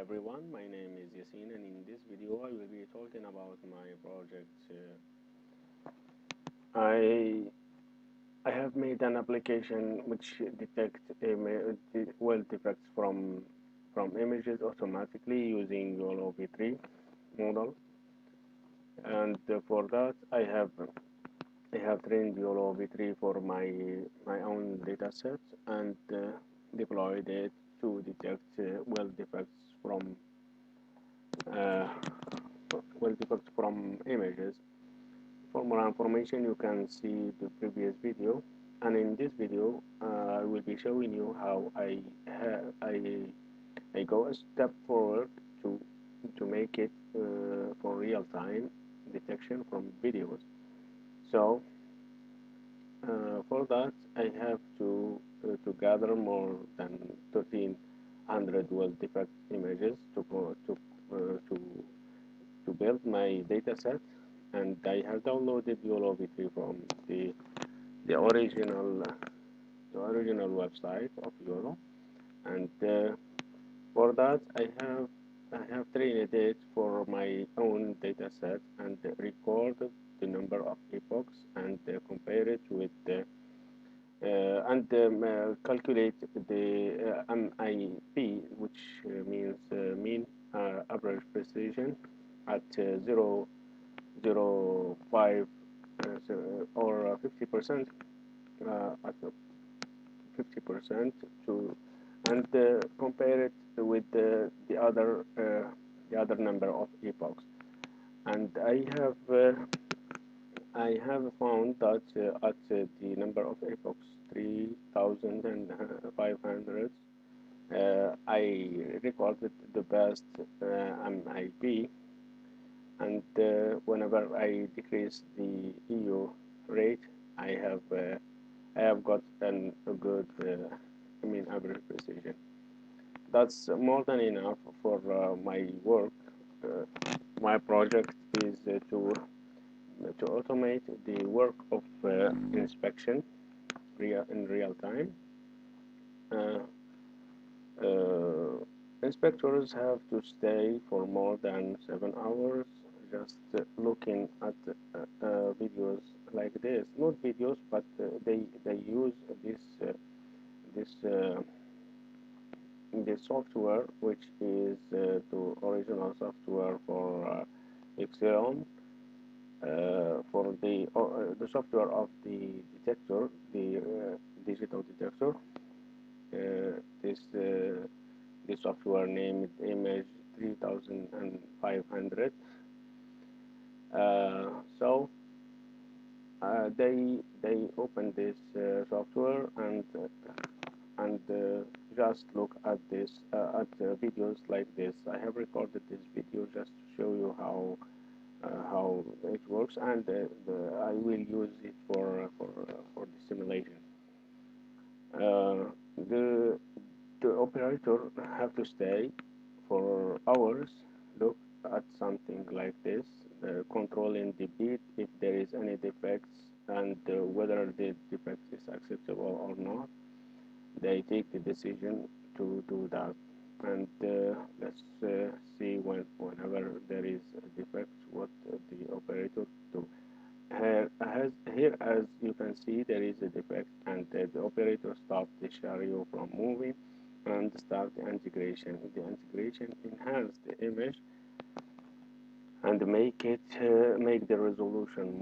everyone, my name is Yasin, and in this video I will be talking about my project. I I have made an application which detects weld defects from images automatically using YOLO V3 model, and for that I have trained YOLO V3 for my own data set and deployed it to detect weld defects uh, from images. For more information, you can see the previous video, and in this video, I will be showing you how I go a step forward to make it for real-time detection from videos. So for that, I have to gather more than 1,300 well defect images to build my data set, and I have downloaded YOLO V3 from the original website of YOLO, and for that I have trained it for my own data set and recorded the number of epochs and compare it with the and calculate the MIP, which means mean average precision at 0.05 or 50% at 50% to and compare it with the other number of epochs. And I have found that at the number of epochs 3,500, I recorded the best MIP, and whenever I decrease the EU rate, I have uh, I have got a good average precision. That's more than enough for my work. Uh, my project is to automate the work of inspection in real time. Uh, uh, Inspectors have to stay for more than 7 hours just looking at videos like this. Not videos, but they use this this software, which is the original software for Excel, for the software of the detector, the digital detector. This the software named image 3500. So they open this software and just look at this at videos like this. I have recorded this video just to show you how it works, and I will use it for the simulation. The operator have to stay for hours, look at something like this, controlling the beat if there is any defects, and whether the defect is acceptable or not. They take the decision to do that. And let's see whenever there is a defect, what the operator do. Here, as you can see, there is a defect, and the operator stops the chariot from moving and start the integration. The integration enhance the image and make the resolution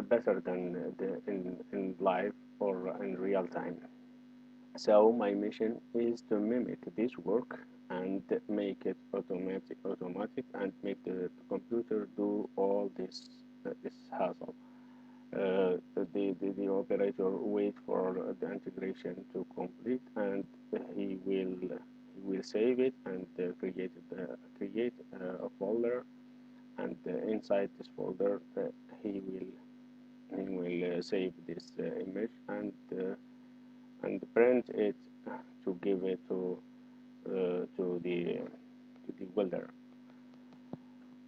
better than in live or in real time. So my mission is to mimic this work and make it automatic, and make the computer do all this hassle. The operator wait for the integration to complete, and he will save it and create a folder, and inside this folder he will save this image and print it to give it to the welder.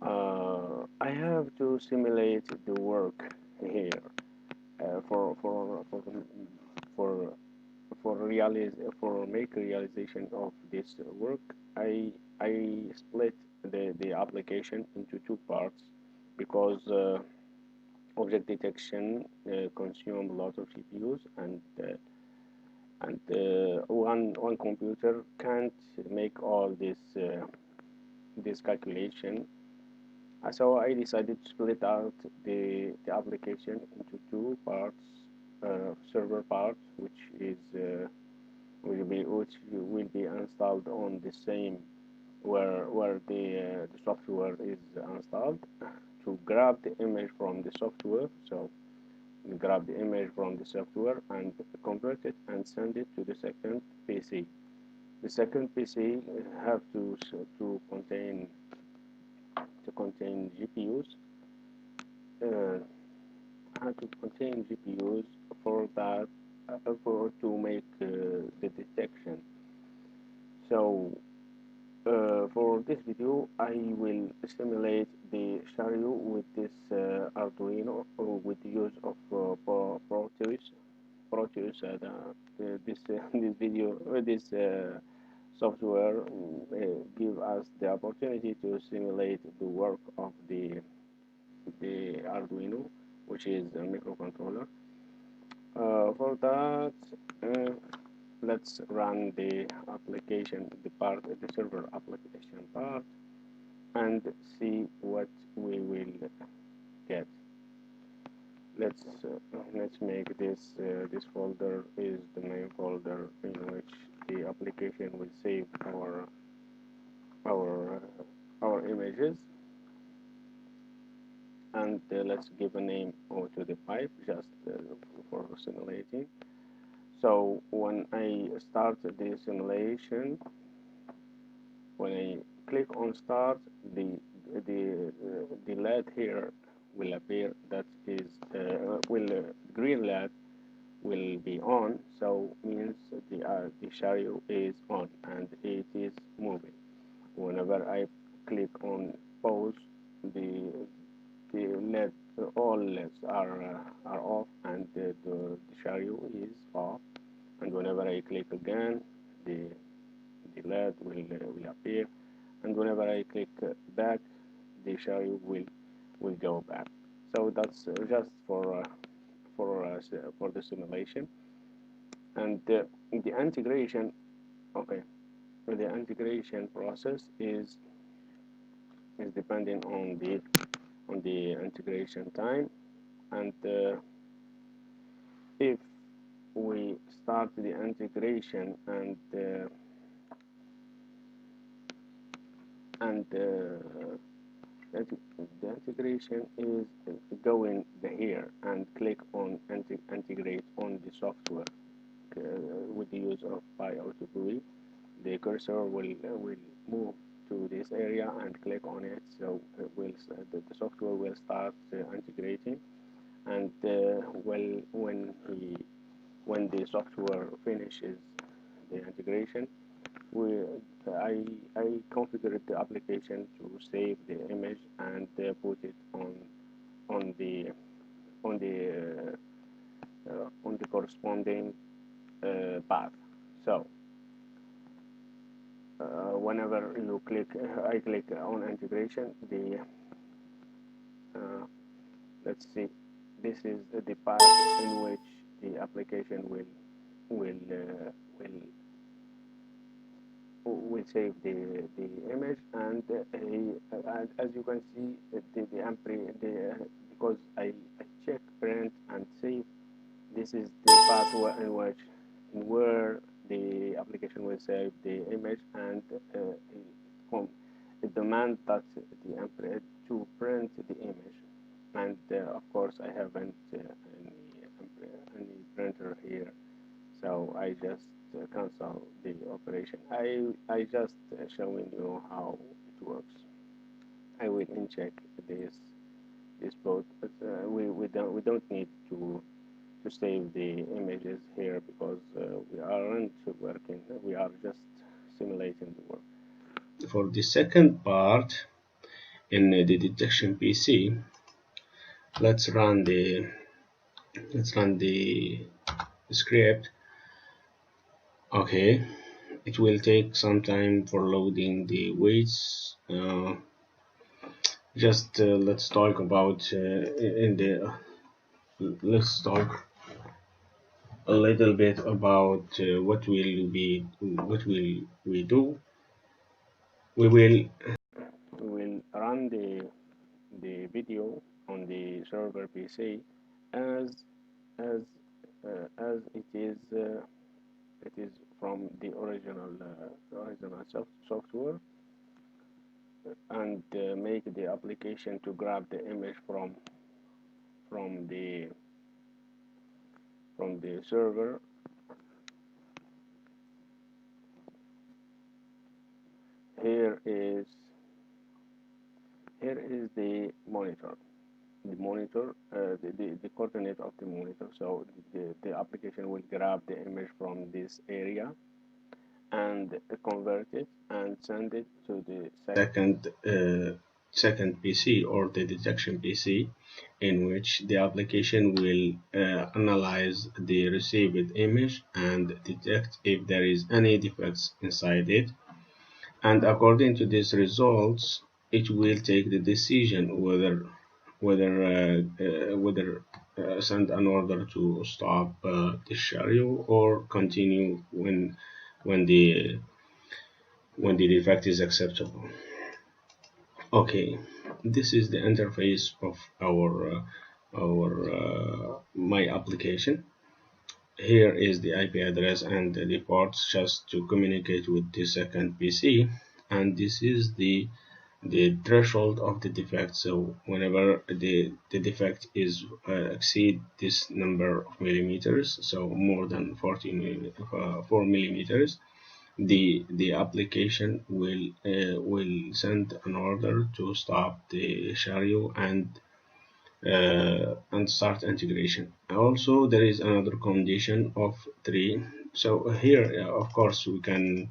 I have to simulate the work here for for for for make realization of this work, I split the application into two parts because object detection consume a lot of CPUs, and one computer can't make all this calculation. So I decided to split out the application into two parts: server part, which will be installed on the same where the software is installed, to grab the image from the software. So grab the image from the software and convert it and send it to the second PC. The second PC have to contain GPUs. Uh, have to contain GPUs for that to make the detection. So for this video, I will simulate the Shario with this Arduino with the use of Proteus. Proteus, this video, this software give us the opportunity to simulate the work of the Arduino, which is a microcontroller. For that, uh, let's run the application, the server application part, and see what we will get. Let's make this folder is the main folder in which the application will save our our images, and let's give a name to the pipe just for simulating. So when I start the simulation, when I click on start, the LED here will appear. That is will green LED will be on, so means the Shario is on and it is moving. Whenever I click on pause, the LED, all LEDs are off, and the Shario is off. And whenever I click again, the LED will appear, and whenever I click back, the Shario will go back. So that's just for the simulation. And the integration, okay, the integration process is depending on the integration time. And if we start the integration and the integration is going here and click on integrate on the software with the use of PyAutoGUI, the cursor will move to this area and click on it. So the software will start integrating, and when the software finishes the integration, I configured the application to save the image and put it on the on the on the corresponding path. So whenever you click, I click on integration. Let's see, this is the path in which the application will will save the image, and as you can see, because I check print and save, this is the path where the application will save the image, and it demands that the to print the image, and of course I haven't any printer here, so I just cancel the operation. I just showing you how it works. I will uncheck this both, but we don't need to save the images here because we aren't working. We are just simulating the work. For the second part in the detection PC, let's run the script. Okay, it will take some time for loading the weights. Just let's talk about in the let's talk a little bit about what will we do. We will We'll run the video on the server PC as as as it is from the original software, and make the application to grab the image from the from the server. Here is here is the monitor, the coordinate of the monitor. So the application will grab the image from this area and convert it and send it to the second PC or the detection PC, in which the application will analyze the received image and detect if there is any defects inside it. And according to these results, it will take the decision whether send an order to stop the chariot or continue when the when the defect is acceptable. Okay, this is the interface of our my application. Here is the IP address and the ports just to communicate with the second PC, and this is the threshold of the defect. So whenever the defect is exceed this number of millimeters, so more than 4 millimeters, the application will send an order to stop the chariot and start integration. Also, there is another condition of 3. So here, of course, we can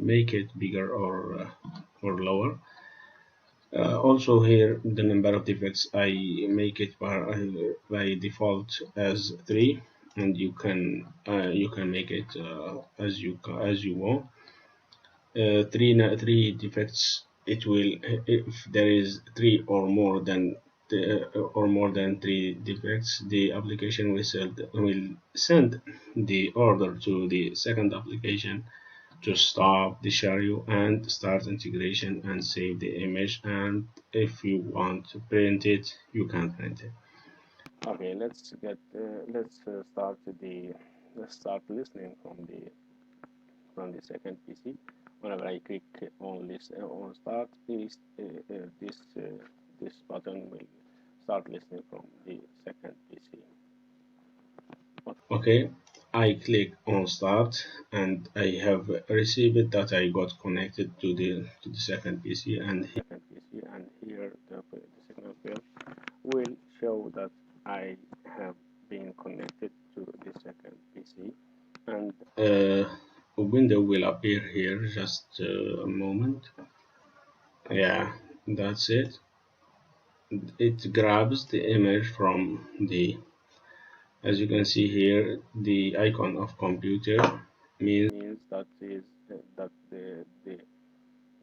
make it bigger or lower. Also here, the number of defects I make it by default as 3, and you can make it as you want. Three defects. It will, if there is 3 or more than 3 defects, the application will send the order to the second application to stop the chariot and start integration and save the image. And if you want to print it, you can print it. Okay, let's start listening from the second PC. Whenever I click on on start, this button will start listening from the second PC. Okay, I click on start and I have received that I got connected to the second PC, and Here the signal field will show that I have been connected to the second PC, and a window will appear here. Just a moment. Yeah, that's it. It grabs the image from the, as you can see here, the icon of computer means that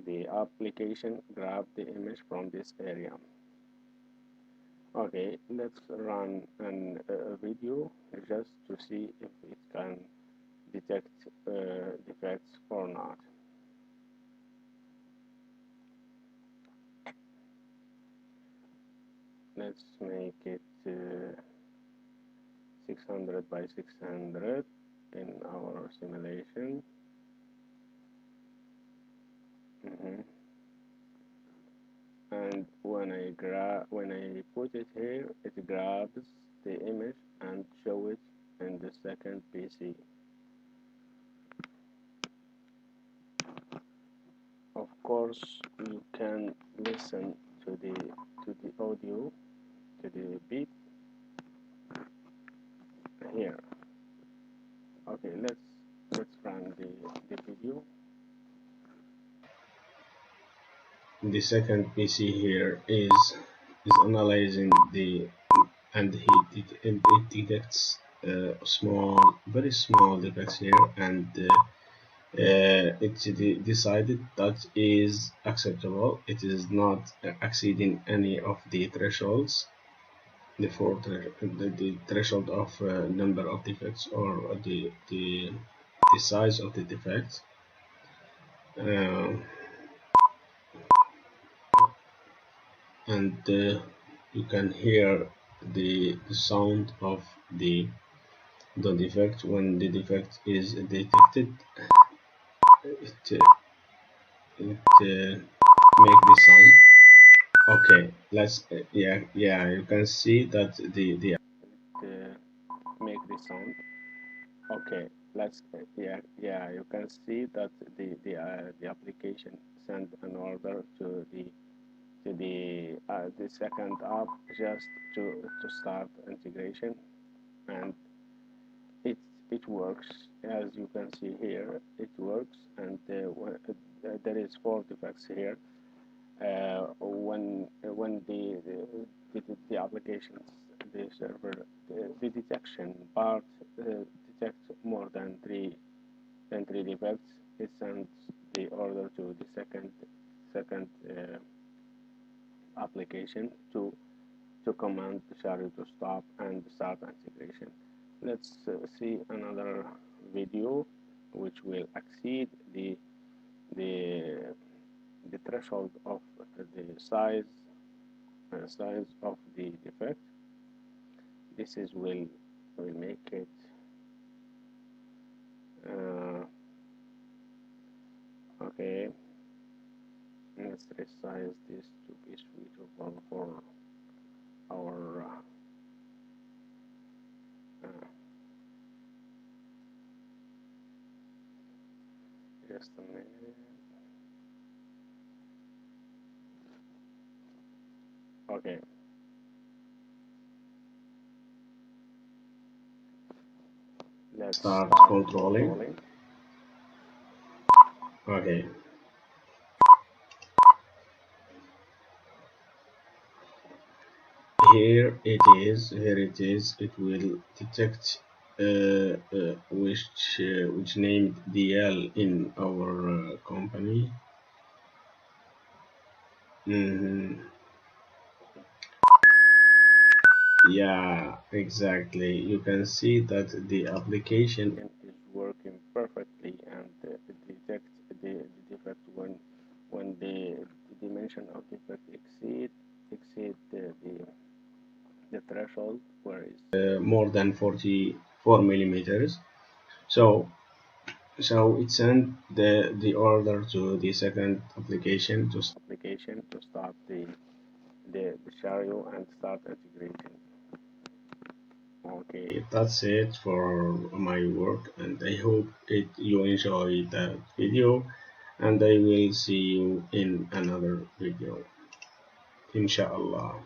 the application grab the image from this area. Okay, let's run a video just to see if it can detect defects or not. Let's make it 600 by 600 in our simulation. And when I put it here, it grabs the image and show it in the second PC. Of course, you can listen to the audio, to the beat here. Okay, let's run the video. The second PC here is analyzing the, and it detects very small defects here, and it's decided that is acceptable. It is not exceeding any of the thresholds, the threshold of number of defects or the size of the defects. Uh, and you can hear the sound of the defect when the defect is detected. It make the sound. Okay, let's yeah, you can see that the uh, make the sound. Okay, let's you can see that the application send an order to the second app just to start integration, and it it works. As you can see here, it works, and there is four defects here. When the applications, the server, the detection part detects more than three defects, it sends the order to the second application to command the chariot to stop and start integration. Let's see another video which will exceed the the threshold of the size of the defect. This is will make it okay. Let's resize this to be suitable for our just a minute. Okay, let's start start controlling. controlling. Okay, here it is. It will detect which named DL in our company. Mhm. Yeah, exactly. You can see that the application Is working perfectly, and it detects the defect when the dimension of defect exceed the threshold where is more than 44 millimeters. So it sent the order to the second application to application to start the chariot and start integration. Okay, that's it for my work, and I hope you enjoy that video, and I will see you in another video, inshallah.